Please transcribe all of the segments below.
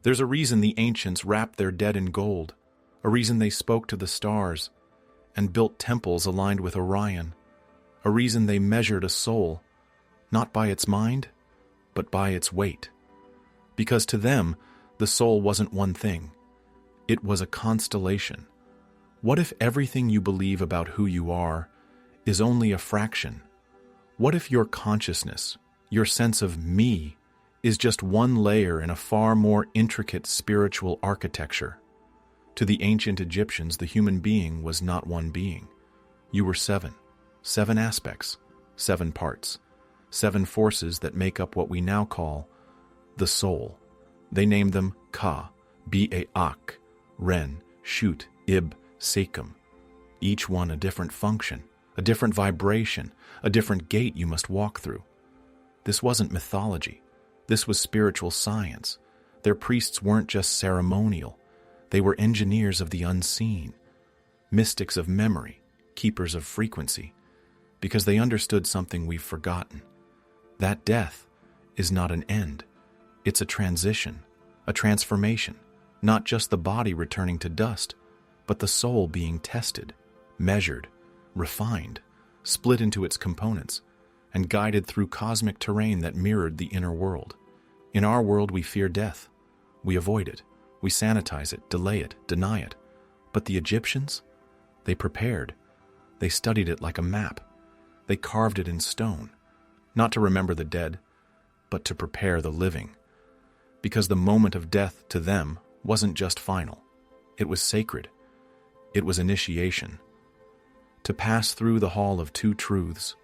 There's a reason the ancients wrapped their dead in gold, a reason they spoke to the stars and built temples aligned with Orion, a reason they measured a soul, not by its mind, but by its weight. Because to them, the soul wasn't one thing. It was a constellation. What if everything you believe about who you are is only a fraction? What if your consciousness, your sense of me, is just one layer in a far more intricate spiritual architecture? To the ancient Egyptians, the human being was not one being. You were seven aspects, 7 parts, 7 forces that make up what we now call the soul. They named them Ka, Ba-Ak, Ren, Shut, Ib, Sekum. Each one a different function, a different vibration, a different gate you must walk through. This wasn't mythology. This was spiritual science. Their priests weren't just ceremonial. They were engineers of the unseen, mystics of memory, keepers of frequency, because they understood something we've forgotten. That death is not an end. It's a transition, a transformation, not just the body returning to dust, but the soul being tested, measured, refined, split into its components, and guided through cosmic terrain that mirrored the inner world. In our world, we fear death. We avoid it. We sanitize it, delay it, deny it. But the Egyptians? They prepared. They studied it like a map. They carved it in stone, not to remember the dead, but to prepare the living. Because the moment of death to them wasn't just final. It was sacred. It was initiation. To pass through the hall of 2 truths,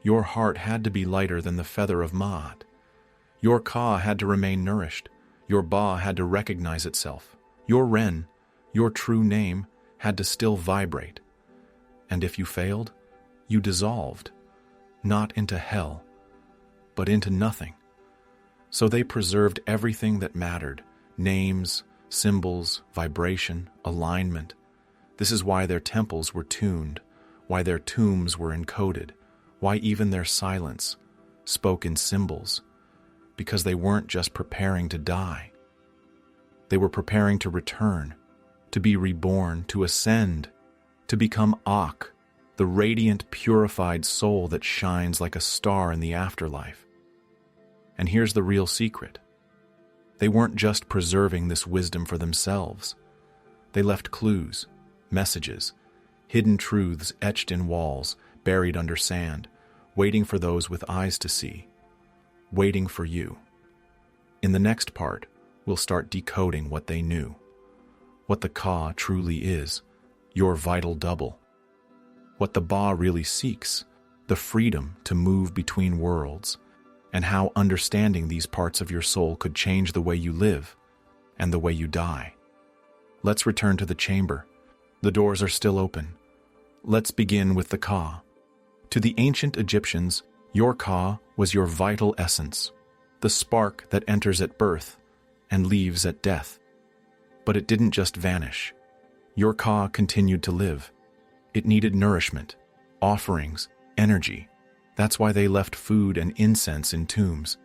your heart had to be lighter than the feather of Ma'at. Your Ka had to remain nourished. Your Ba had to recognize itself. Your Ren, your true name, had to still vibrate. And if you failed, you dissolved, not into hell, but into nothing. So they preserved everything that mattered: names, symbols, vibration, alignment. This is why their temples were tuned, why their tombs were encoded, why even their silence spoke in symbols. Because they weren't just preparing to die. They were preparing to return, to be reborn, to ascend, to become Ak, the radiant, purified soul that shines like a star in the afterlife. And here's the real secret. They weren't just preserving this wisdom for themselves. They left clues, messages, hidden truths etched in walls, buried under sand, waiting for those with eyes to see. Waiting for you. In the next part, we'll start decoding what they knew. What the Ka truly is, your vital double. What the Ba really seeks, the freedom to move between worlds, and how understanding these parts of your soul could change the way you live and the way you die. Let's return to the chamber. The doors are still open. Let's begin with the Ka. To the ancient Egyptians, your Ka was your vital essence, the spark that enters at birth and leaves at death. But it didn't just vanish. Your Ka continued to live. It needed nourishment, offerings, energy. That's why they left food and incense in tombs,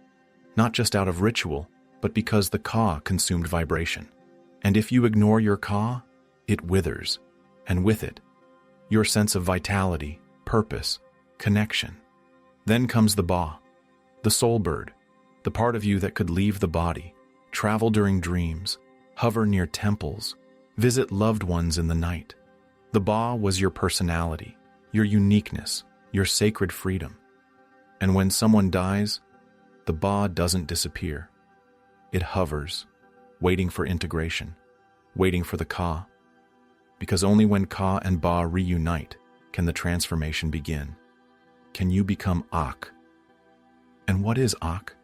not just out of ritual, but because the Ka consumed vibration. And if you ignore your Ka, it withers, and with it, your sense of vitality, purpose, connection. Then comes the Ba, the soul bird, the part of you that could leave the body, travel during dreams, hover near temples, visit loved ones in the night. The Ba was your personality, your uniqueness, your sacred freedom. And when someone dies, the Ba doesn't disappear. It hovers, waiting for integration, waiting for the Ka. Because only when Ka and Ba reunite can the transformation begin. Can you become Ak? And what is Ak?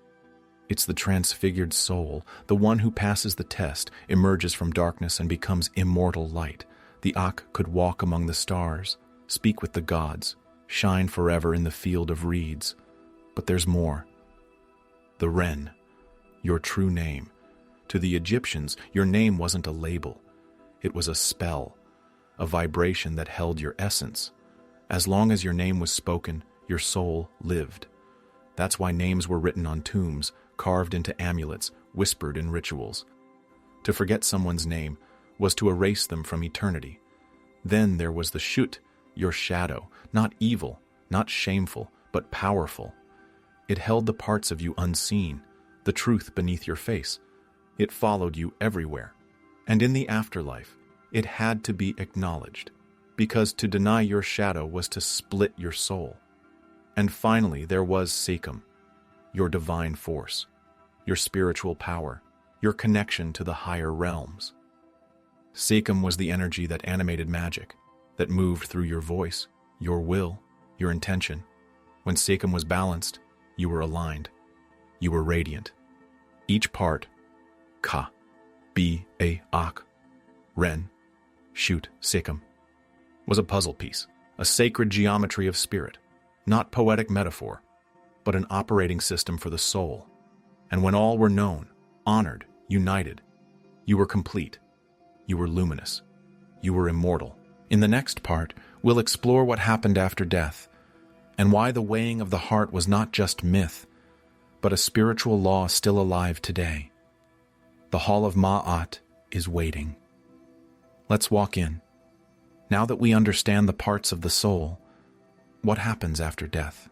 It's the transfigured soul, the one who passes the test, emerges from darkness and becomes immortal light. The Ak could walk among the stars, speak with the gods, shine forever in the field of reeds. But there's more. The Ren, your true name. To the Egyptians, your name wasn't a label. It was a spell, a vibration that held your essence. As long as your name was spoken, your soul lived. That's why names were written on tombs, carved into amulets, whispered in rituals. To forget someone's name was to erase them from eternity. Then there was the Shut, your shadow, not evil, not shameful, but powerful. It held the parts of you unseen, the truth beneath your face. It followed you everywhere. And in the afterlife, it had to be acknowledged, because to deny your shadow was to split your soul. And finally, there was Sekum, your divine force, your spiritual power, your connection to the higher realms. Sekum was the energy that animated magic, that moved through your voice, your will, your intention. When Sekum was balanced, you were aligned. You were radiant. Each part, Ka, Bi, A, Ak, Ren, Shut, Sekum, was a puzzle piece, a sacred geometry of spirit, not poetic metaphor, but an operating system for the soul. And when all were known, honored, united, you were complete. You were luminous. You were immortal. In the next part, we'll explore what happened after death, and why the weighing of the heart was not just myth, but a spiritual law still alive today. The Hall of Ma'at is waiting. Let's walk in. Now that we understand the parts of the soul, what happens after death?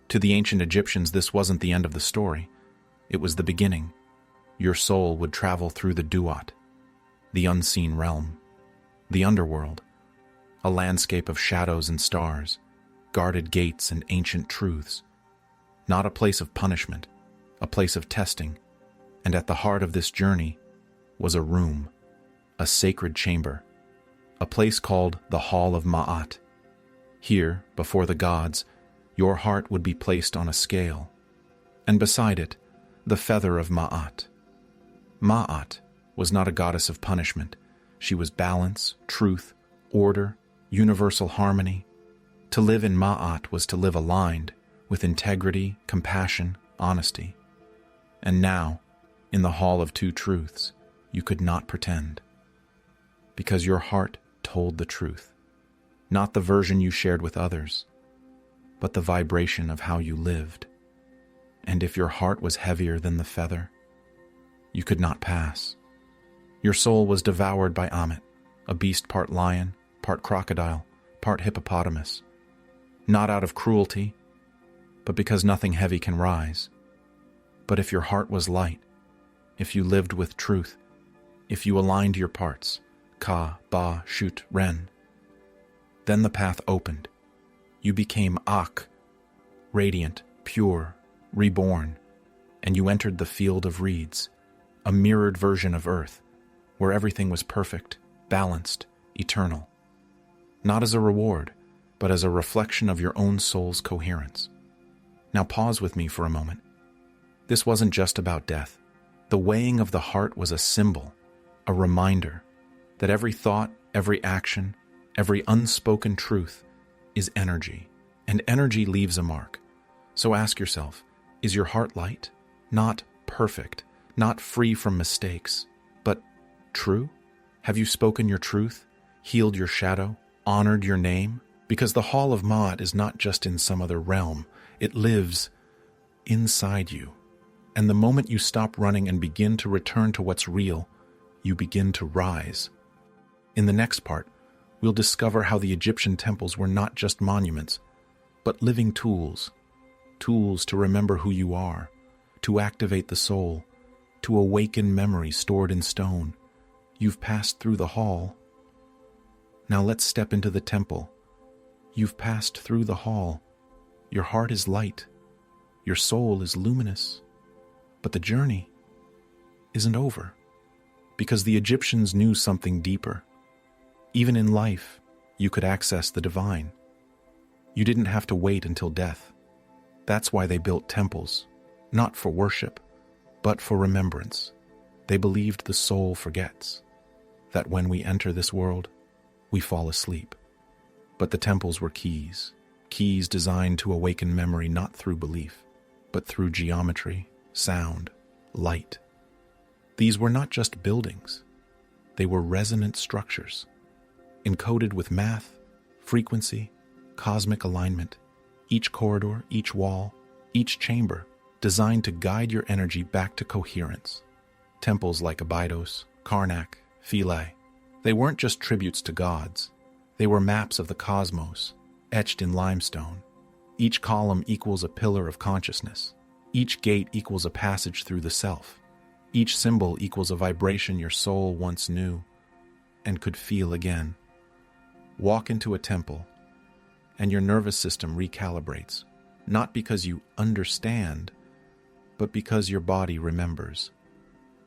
To the ancient Egyptians, this wasn't the end of the story. It was the beginning. Your soul would travel through the Duat, the unseen realm, the underworld, a landscape of shadows and stars, guarded gates and ancient truths. Not a place of punishment, a place of testing. And at the heart of this journey was a room, a sacred chamber, a place called the Hall of Ma'at. Here, before the gods, your heart would be placed on a scale, and beside it, the feather of Ma'at. Ma'at was not a goddess of punishment. She was balance, truth, order, universal harmony. To live in Ma'at was to live aligned with integrity, compassion, honesty. And now, in the Hall of Two Truths, you could not pretend. Because your heart told the truth, not the version you shared with others, but the vibration of how you lived. And if your heart was heavier than the feather, you could not pass. Your soul was devoured by Amet, a beast part lion, part crocodile, part hippopotamus. Not out of cruelty, but because nothing heavy can rise. But if your heart was light, if you lived with truth, if you aligned your parts, Ka, Ba, Shut, Ren, then the path opened. You became Ak, radiant, pure, reborn, and you entered the field of reeds, a mirrored version of Earth, where everything was perfect, balanced, eternal. Not as a reward, but as a reflection of your own soul's coherence. Now pause with me for a moment. This wasn't just about death. The weighing of the heart was a symbol, a reminder that every thought, every action, every unspoken truth is energy, and energy leaves a mark. So ask yourself, is your heart light? Not perfect, not free from mistakes, but true? Have you spoken your truth, healed your shadow, honored your name? Because the Hall of Ma'at is not just in some other realm, it lives inside you. And the moment you stop running and begin to return to what's real, you begin to rise. In the next part, we'll discover how the Egyptian temples were not just monuments, but living tools. Tools to remember who you are, to activate the soul, to awaken memories stored in stone. You've passed through the hall. Now let's step into the temple. You've passed through the hall. Your heart is light. Your soul is luminous. But the journey isn't over, because the Egyptians knew something deeper. Even in life, you could access the divine. You didn't have to wait until death. That's why they built temples, not for worship, but for remembrance. They believed the soul forgets, that when we enter this world, we fall asleep. But the temples were keys designed to awaken memory not through belief, but through geometry, sound, light. These were not just buildings. They were resonant structures, encoded with math, frequency, cosmic alignment. Each corridor, each wall, each chamber, designed to guide your energy back to coherence. Temples like Abydos, Karnak, Philae. They weren't just tributes to gods. They were maps of the cosmos, etched in limestone. Each column equals a pillar of consciousness. Each gate equals a passage through the self. Each symbol equals a vibration your soul once knew and could feel again. Walk into a temple, and your nervous system recalibrates, not because you understand, but because your body remembers.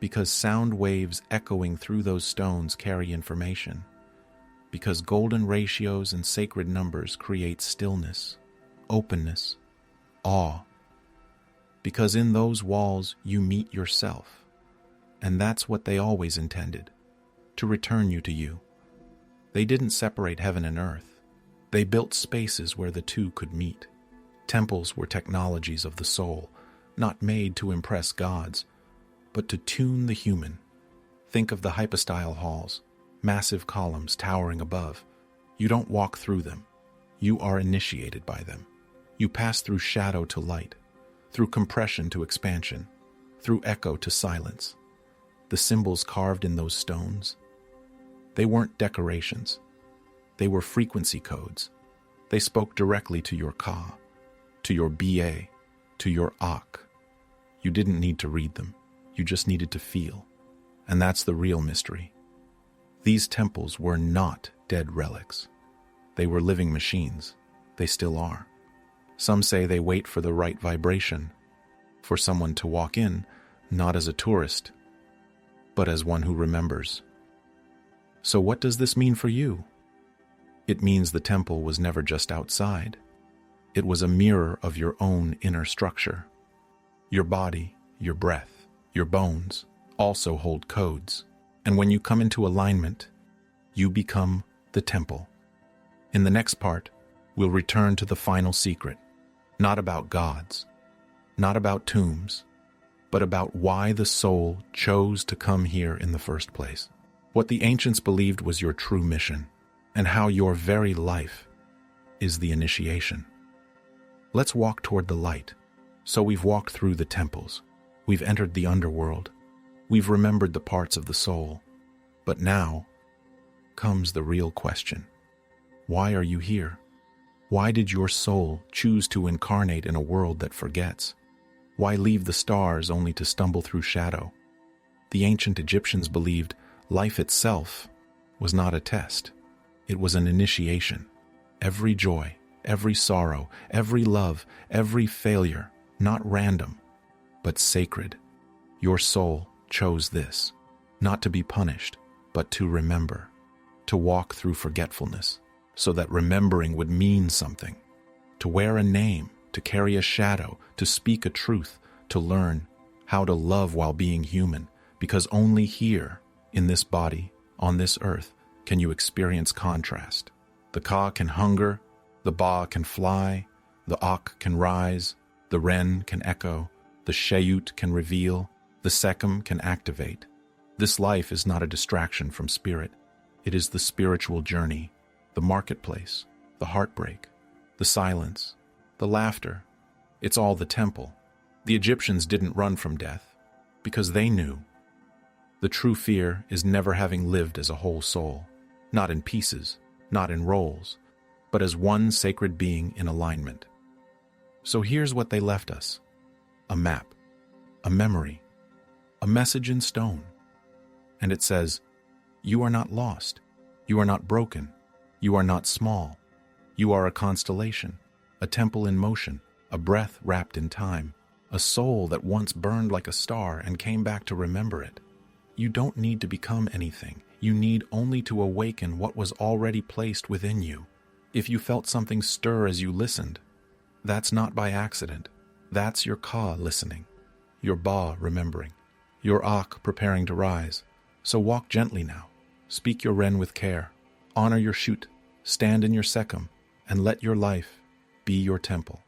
Because sound waves echoing through those stones carry information. Because golden ratios and sacred numbers create stillness, openness, awe. Because in those walls you meet yourself. And that's what they always intended, to return you to you. They didn't separate heaven and earth. They built spaces where the two could meet. Temples were technologies of the soul, not made to impress gods, but to tune the human. Think of the hypostyle halls, massive columns towering above. You don't walk through them. You are initiated by them. You pass through shadow to light, through compression to expansion, through echo to silence. The symbols carved in those stones, they weren't decorations. They were frequency codes. They spoke directly to your Ka, to your Ba, to your Ak. You didn't need to read them. You just needed to feel. And that's the real mystery. These temples were not dead relics. They were living machines. They still are. Some say they wait for the right vibration, for someone to walk in, not as a tourist, but as one who remembers. So what does this mean for you? It means the temple was never just outside. It was a mirror of your own inner structure. Your body, your breath, your bones also hold codes. And when you come into alignment, you become the temple. In the next part, we'll return to the final secret, not about gods, not about tombs, but about why the soul chose to come here in the first place. What the ancients believed was your true mission, and how your very life is the initiation. Let's walk toward the light. So we've walked through the temples. We've entered the underworld. We've remembered the parts of the soul. But now comes the real question. Why are you here? Why did your soul choose to incarnate in a world that forgets? Why leave the stars only to stumble through shadow? The ancient Egyptians believed life itself was not a test. It was an initiation. Every joy, every sorrow, every love, every failure, not random, but sacred. Your soul chose this, not to be punished, but to remember, to walk through forgetfulness, so that remembering would mean something, to wear a name, to carry a shadow, to speak a truth, to learn how to love while being human, because only here, in this body, on this earth, can you experience contrast. The Ka can hunger, the Ba can fly, the Ak can rise, the Ren can echo, the Shayut can reveal, the Sekhem can activate. This life is not a distraction from spirit. It is the spiritual journey, the marketplace, the heartbreak, the silence, the laughter. It's all the temple. The Egyptians didn't run from death because they knew. The true fear is never having lived as a whole soul, not in pieces, not in roles, but as one sacred being in alignment. So here's what they left us: a map, a memory, a message in stone. And it says, you are not lost, you are not broken, you are not small, you are a constellation, a temple in motion, a breath wrapped in time, a soul that once burned like a star and came back to remember it. You don't need to become anything. You need only to awaken what was already placed within you. If you felt something stir as you listened, that's not by accident. That's your Ka listening, your Ba remembering, your Ak preparing to rise. So walk gently now. Speak your Ren with care. Honor your Shut. Stand in your Sekhem, and let your life be your temple.